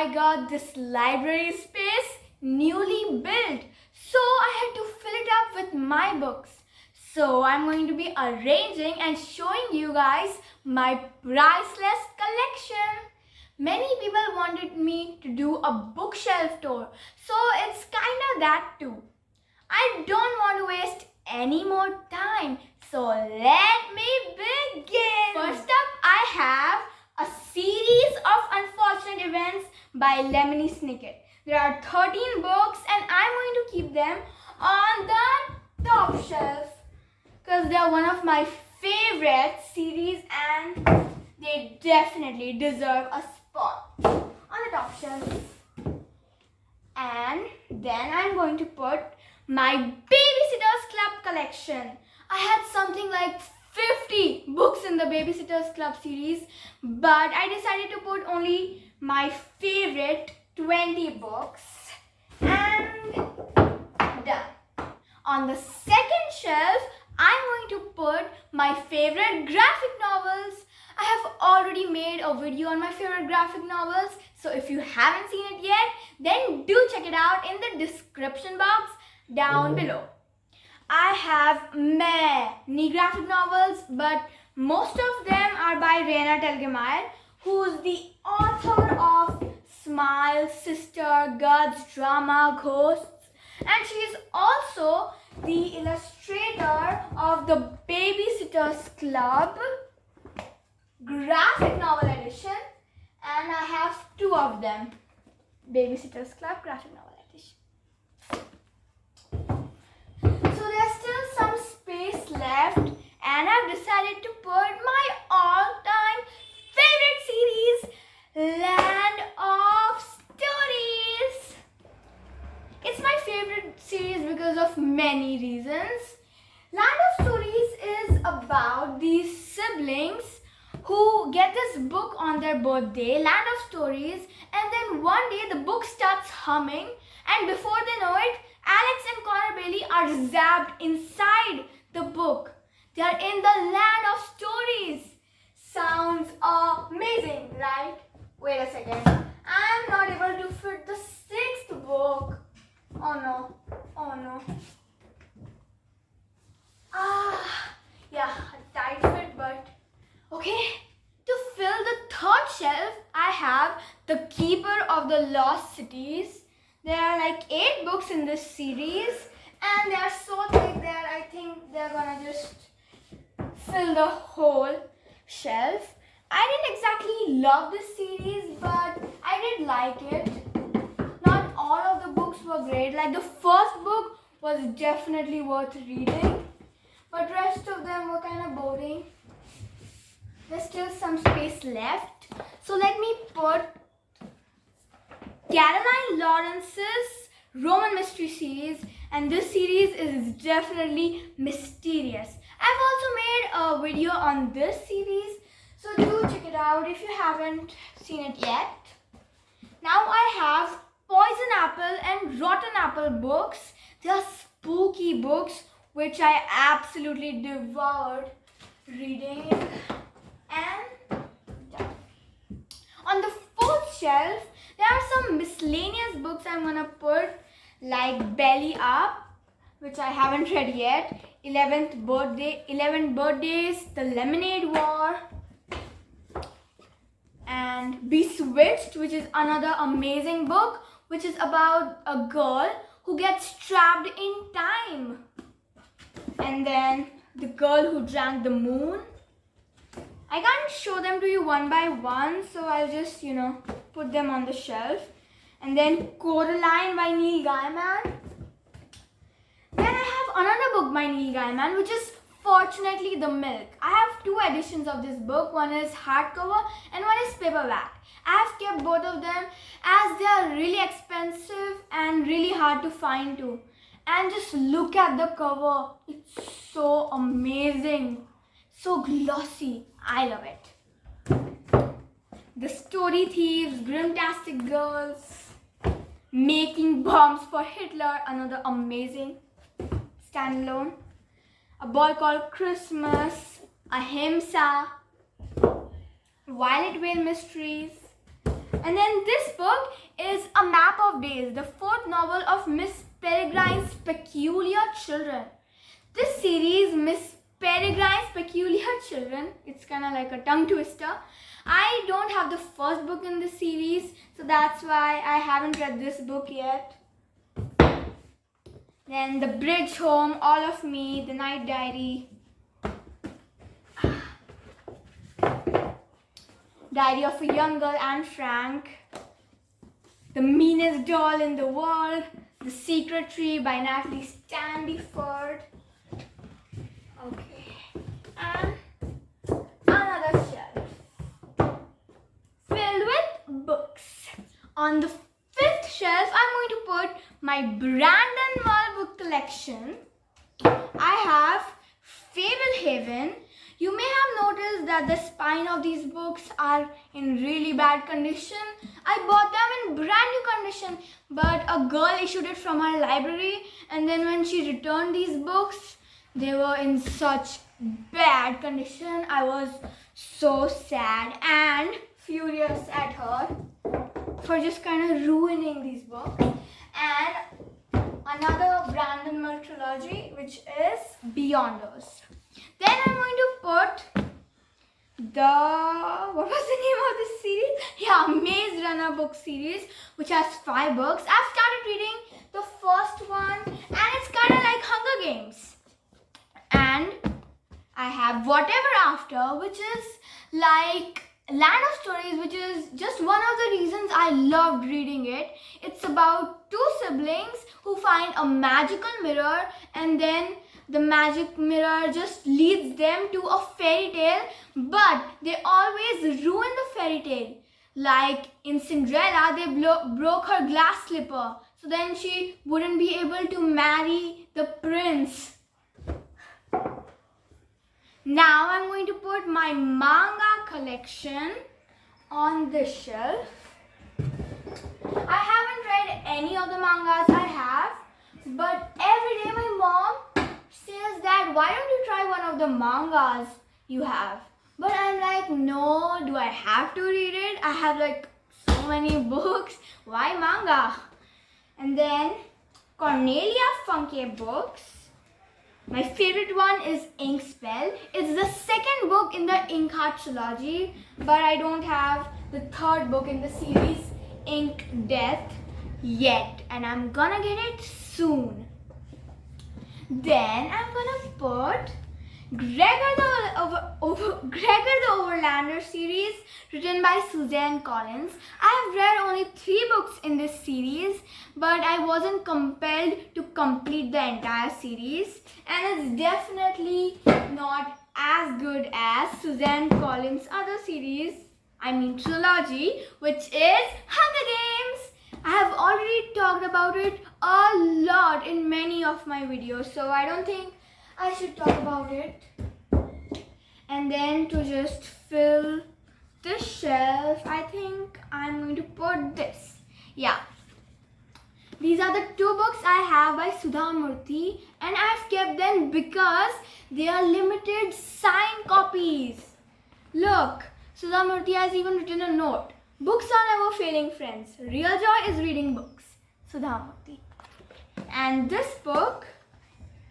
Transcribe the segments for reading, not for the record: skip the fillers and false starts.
I got this library space newly built, so I had to fill it up with my books. So I'm going to be arranging and showing you guys my priceless collection. Many people wanted me to do a bookshelf tour, so it's kinda that too. I don't want to waste any more time, so let me begin. First up, I have a series of unfortunate events by Lemony Snicket. There are 13 books and I'm going to keep them on the top shelf because they are one of my favorite series and they definitely deserve a spot on the top shelf. And then I'm going to put my Babysitters Club collection. I had something like 50 books in the Babysitters Club series, but I decided to put only my favorite 20 books and done. On the second shelf, I'm going to put my favorite graphic novels. I have already made a video on my favorite graphic novels, so if you haven't seen it yet, then do check it out in the description box down below. I have many graphic novels, but most of them are by Raina Telgemeier, who's the author of Smile, Sister, God's Drama, Ghosts, and she is also the illustrator of the Babysitters Club graphic novel edition, and I have two of them. Babysitters Club graphic novel edition. So there's still some space left, and I've decided to put my all-time favorite series, Land of Stories. It's my favorite series because of many reasons. Land of Stories is about these siblings who get this book on their birthday, Land of Stories, and then one day the book starts humming, and before they know it, Alex and Connor Bailey are zapped inside the book. They are in the Land of Stories. Sounds amazing, right? Wait a second. I'm not able to fit the sixth book. Oh no. Oh no. Yeah, a tight fit, but okay. To fill the third shelf, I have The Keeper of the Lost Cities. There are like 8 books in this series and they are so thick that I think they're gonna just fill the whole shelf. I didn't exactly love this series, but I did like it. Not all of the books were great. Like the first book was definitely worth reading, but rest of them were kind of boring. There's still some space left, so let me put Caroline Lawrence's Roman Mystery series, and this series is definitely mysterious. I've also made a video on this series, so do check it out if you haven't seen it yet. Now I have Poison Apple and Rotten Apple books. They are spooky books which I absolutely devoured reading. And done. On the fourth shelf, there are some miscellaneous books I'm gonna put, like Belly Up, which I haven't read yet, 11 Birthdays, The Lemonade War, and Bewitched, which is another amazing book, which is about a girl who gets trapped in time. And then The Girl Who Drank the Moon. I can't show them to you one by one, so I'll just, put them on the shelf. And then Coraline by Neil Gaiman. Then I have another book by Neil Gaiman, which is Fortunately the Milk. I have 2 editions of this book. One is hardcover and one is paperback. I have kept both of them as they are really expensive and really hard to find too. And just look at the cover. It's so amazing. So glossy. I love it. The Story Thieves, Grimtastic Girls, Making Bombs for Hitler, another amazing standalone. A Boy Called Christmas, Ahimsa, Violet Veil Mysteries, And then this book is A Map of Days, the fourth novel of Miss Peregrine's Peculiar Children. This series, Miss Peregrine's Peculiar Children, it's kind of like a tongue twister. I don't have the first book in this series, so that's why I haven't read this book yet. Then The Bridge Home, All of Me, The Night Diary, Diary of a Young Girl, Anne Frank, The Meanest Doll in the World, The Secret Tree by Natalie Standiford. Okay, and another shelf filled with books. On the fifth shelf, I'm going to put my Brandon Mull book collection. I have Fablehaven. You may have noticed that the spine of these books are in really bad condition. I bought them in brand new condition, but a girl issued it from her library, and then when she returned these books, they were in such bad condition. I was so sad and furious at her for just kind of ruining these books. And another Brandon Mull trilogy, which is Beyonders. Then I'm going to put what was the name of this series? Yeah, Maze Runner book series, which has 5 books. I've started reading the first one, and it's kind of like Hunger Games. And I have Whatever After, which is like Land of Stories, which is just one of the reasons I loved reading it. It's about 2 siblings who find a magical mirror, and then the magic mirror just leads them to a fairy tale, but they always ruin the fairy tale. Like in Cinderella, they broke her glass slipper, so then she wouldn't be able to marry the prince. Now I'm going to put my manga collection on this shelf. I haven't read any of the mangas I have, but every day my mom says that why don't you try one of the mangas you have? But I'm like, no, do I have to read it? I have like so many books. Why manga? And then Cornelia Funke books. My favorite one is Ink Spell. It's the second book in the Ink Heart trilogy, but I don't have the third book in the series, Ink Death, yet, and I'm gonna get it soon. Then I'm gonna put Gregor the Overlander series, written by Suzanne Collins. I have read only 3 books in this series, but I wasn't compelled to complete the entire series, and it's definitely not as good as Suzanne Collins' other series, trilogy, which is Hunger Games. I have already talked about it a lot in many of my videos, so I don't think I should talk about it. And then to just fill this shelf, I think I'm going to put this. Yeah. These are the 2 books I have by Sudha Murthy, and I've kept them because they are limited signed copies. Look, Sudha Murthy has even written a note. Books are never failing friends. Real joy is reading books. Sudha Murthy. And this book,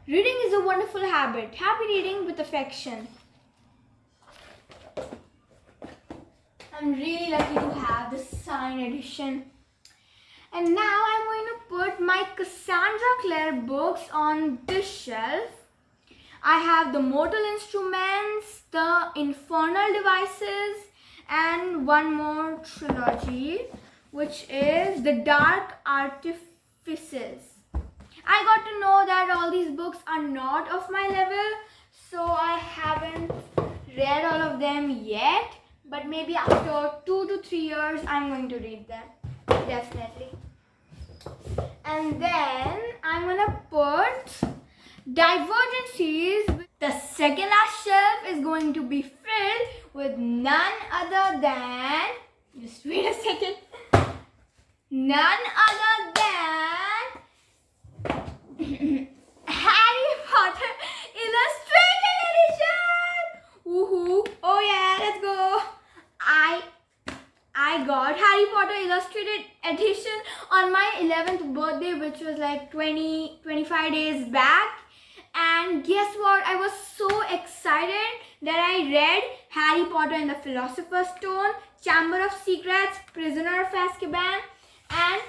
Reading is a Wonderful Habit. Happy reading with affection. I'm really lucky to have this signed edition. And now I'm going to put my Cassandra Clare books on this shelf. I have the Mortal Instruments, the Infernal Devices, and one more trilogy, which is The Dark Artifices. I got to know that all these books are not of my level, so I haven't read all of them yet, but maybe after 2 to 3 years I'm going to read them, definitely. And then I'm gonna put Divergent series. The second last shelf is going to be filled with none other than, just wait a second, none other than Harry Potter Illustrated Edition! Woohoo! Oh yeah, let's go! I I got Harry Potter Illustrated Edition on my 11th birthday, which was like 25 days back. And guess what? I was so excited that I read Harry Potter and the Philosopher's Stone, Chamber of Secrets, Prisoner of Azkaban, and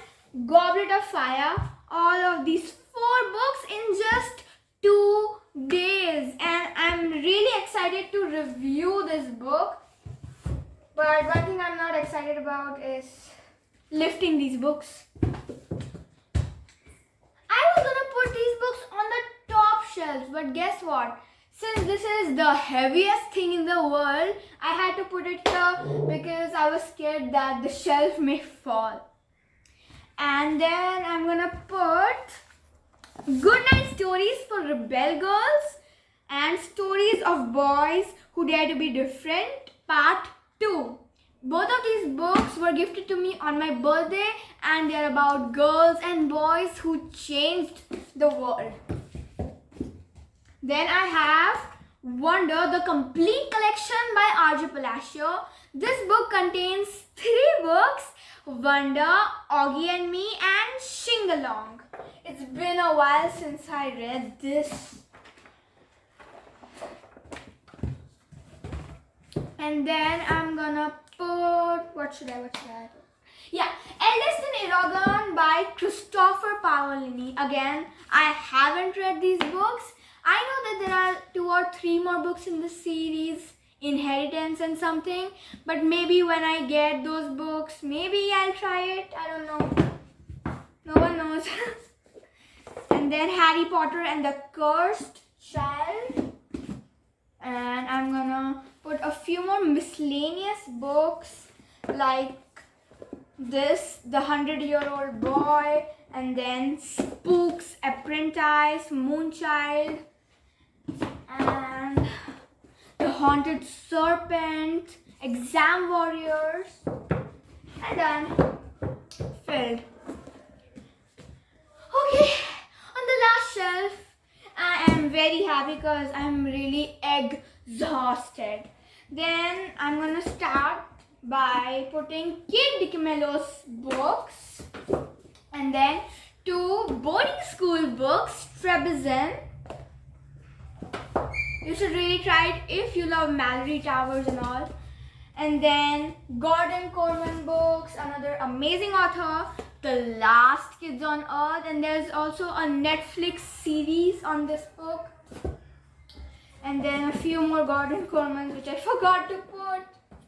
Goblet of Fire. All of these 4 books in just 2 days. And I'm really excited to review this book. But one thing I'm not excited about is lifting these books. I was gonna put these books on the top shelves, but guess what? Since this is the heaviest thing in the world, I had to put it here because I was scared that the shelf may fall. And then I'm gonna put Goodnight Stories for Rebel Girls and Stories of Boys Who Dare to Be Different, Part 2. Both of these books were gifted to me on my birthday, and they're about girls and boys who changed the world. Then I have Wonder, the complete collection by R.J. Palacio. This book contains 3 books: Wonder, Augie and Me, and Shingalong. It's been a while since I read this. And then I'm gonna put, what should I put? Yeah, Eldest in Aragon by Christopher Paolini. Again, I haven't read these books. I know that there are 2 or 3 more books in the series, Inheritance and something, but maybe when I get those books, maybe I'll try it. I don't know. No one knows. And then Harry Potter and the Cursed Child. And I'm gonna put a few more miscellaneous books like this, The 100-Year-Old Boy, and then Spook's Apprentice, Moonchild, and The Haunted Serpent, Exam Warriors, and done. Filled. Okay, on the last shelf, I am very happy because I'm really exhausted. Then I'm gonna start by putting Kate DiCamello's books, and then 2 boarding school books, Trebizond. You should really try it if you love Mallory Towers and all. And then Gordon Corman books, another amazing author, The Last Kids on Earth, and there's also a Netflix series on this book. And then a few more Gordon Cormans which I forgot to put.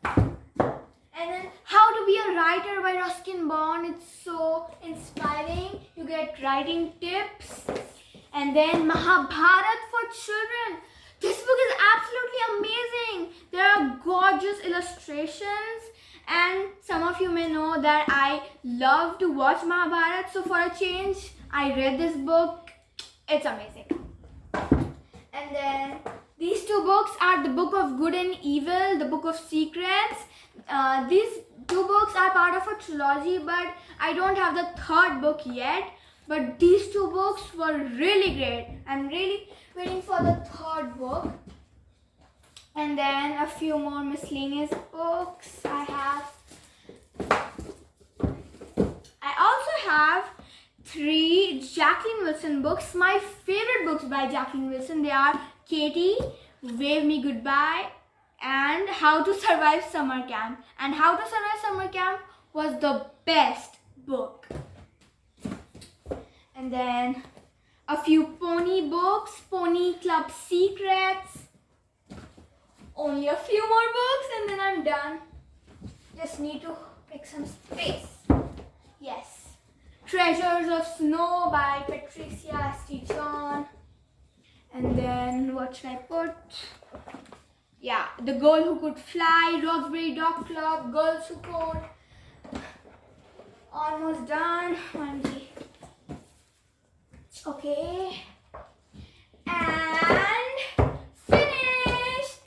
And then How to Be a Writer by Ruskin Bond. It's so inspiring. You get writing tips. And then Mahabharat for Children. This book is absolutely amazing. There are gorgeous illustrations, and some of you may know that I love to watch Mahabharat. So for a change, I read this book. It's amazing. And then these 2 books are the Book of Good and Evil, the Book of Secrets. These 2 books are part of a trilogy, but I don't have the 3rd book yet. But these 2 books were really great. I'm really waiting for the 3rd book. And then a few more miscellaneous books I also have 3 Jacqueline Wilson books. My favorite books by Jacqueline Wilson, they are Katie, Wave Me Goodbye, and How to Survive Summer Camp. And How to Survive Summer Camp was the best book. And then a few pony books, Pony Club Secrets. Only a few more books and then I'm done. Just need to pick some space. Yes. Treasures of Snow by Patricia S.T. John. And then what should I put? Yeah, The Girl Who Could Fly, Roxbury Dog Club, Girls Who Code. Almost done. 1G. Okay. And finished.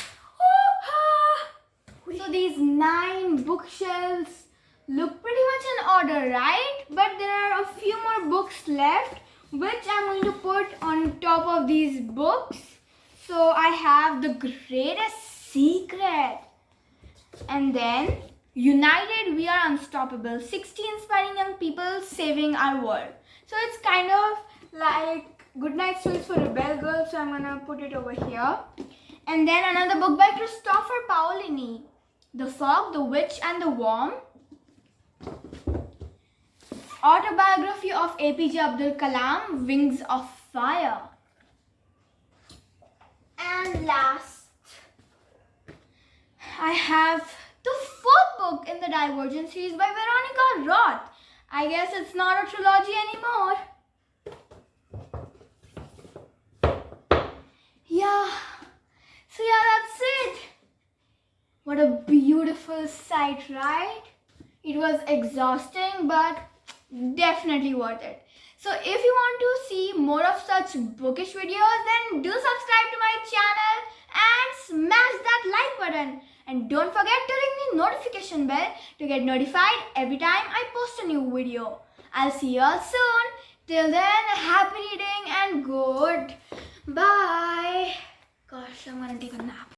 So these 9 bookshelves look pretty much in order, right? But there are a few more books left, which I'm going to put on top of these books. So I have The Greatest Secret, and then United, we are unstoppable. 60 inspiring young people saving our world. So it's kind of like Goodnight Stories for Rebel Girls. So I'm gonna put it over here. And then another book by Christopher Paolini, The Fog, the Witch and the Worm. Autobiography of APJ Abdul Kalam, Wings of Fire. And last, I have the fourth book in the Divergent series by Veronica Roth. I guess it's not a trilogy anymore. Yeah. So yeah, that's it. What a beautiful sight, right? It was exhausting, but definitely worth it. So if you want to see more of such bookish videos, then do subscribe to my channel and smash that like button. And don't forget to ring the notification bell to get notified every time I post a new video. I'll see you all soon. Till then, happy reading and good. Bye. Gosh, I'm gonna take a nap.